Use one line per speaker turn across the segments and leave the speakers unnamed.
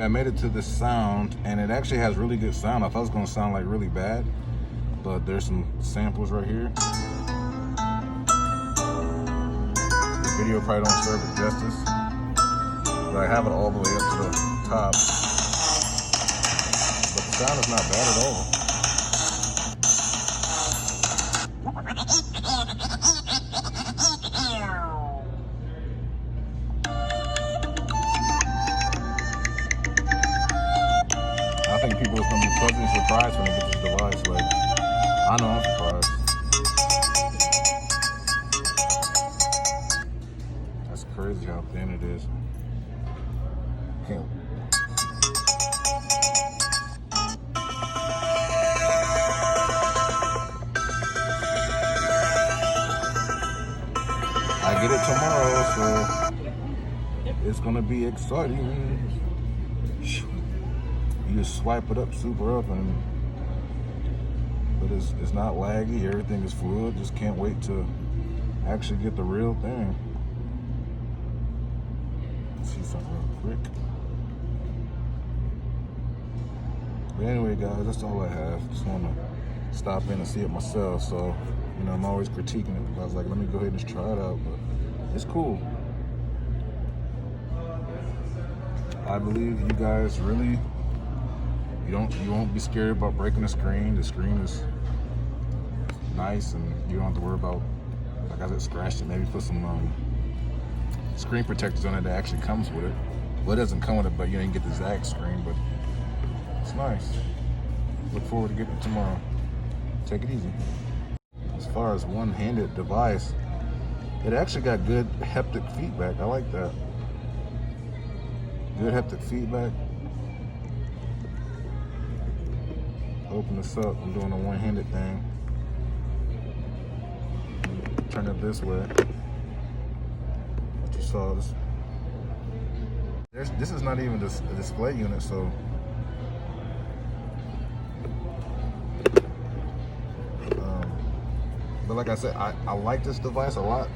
I made it to this sound, and it actually has really good sound. I thought it was gonna sound like really bad, but there's some samples right here. The video probably don't serve it justice, but I have it all the way up to the top. But the sound is not bad at all. I think people are gonna be pleasantly surprised when they get this device. Like, I know I'm surprised. That's crazy how thin it is. Can't. I get it tomorrow, so it's gonna be exciting. You just swipe it up, super up, but it's not laggy. Everything is fluid. Just can't wait to actually get the real thing. Let's see something real quick. But anyway, guys, that's all I have. Just want to stop in and see it myself. So, you know, I'm always critiquing it. I was like, let me go ahead and just try it out. But it's cool. I believe you guys really. You won't be scared about breaking the screen. The screen is nice, and you don't have to worry about, like I said, scratching it. Maybe put some screen protectors on it that actually comes with it. Well, it doesn't come with it, but you didn't get the Zag screen, but it's nice. Look forward to getting it tomorrow. Take it easy. As far as one-handed device, it actually got good haptic feedback. I like that. Good haptic feedback. Open this up. I'm doing a one-handed thing. Turn it this way. What you saw this. This is not even a display unit, so but like I said, I like this device a lot,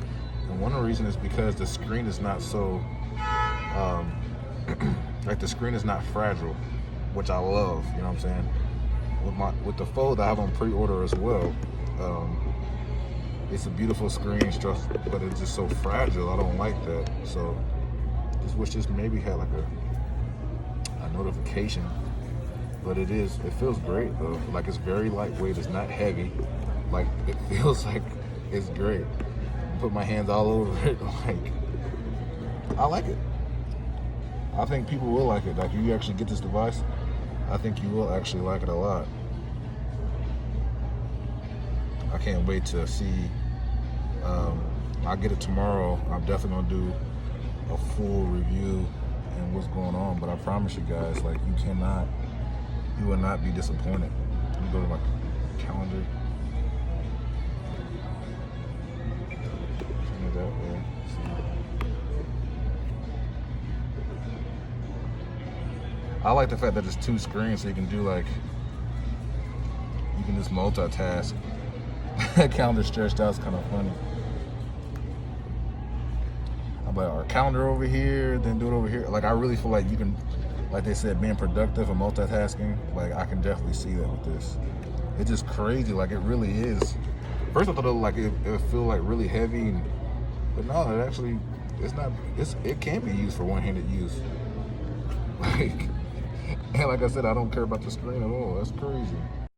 and one of the reasons is because the screen is not so like the screen is not fragile, which I love. You know what I'm saying? With the Fold, I have on pre-order as well. It's a beautiful screen, but it's just so fragile. I don't like that. So just wish this maybe had like a notification. But it feels great though. Like, it's very lightweight. It's not heavy. Like, it feels like it's great. I put my hands all over it. Like, I like it. I think people will like it. Like, if you actually get this device, I think you will actually like it a lot. I can't wait to see. I'll get it tomorrow. I'm definitely gonna do a full review and what's going on. But I promise you guys, like, you will not be disappointed. Let me go to my calendar. Turn it that way. I like the fact that it's two screens, so you can do you can just multitask. Calendar stretched out is kind of funny. But our calendar over here, then do it over here. Like, I really feel like you can, like they said, being productive and multitasking. Like, I can definitely see that with this. It's just crazy. Like, it really is. First I thought it would feel like really heavy, but no, it can be used for one-handed use. Like. And like I said, I don't care about the screen at all. That's crazy.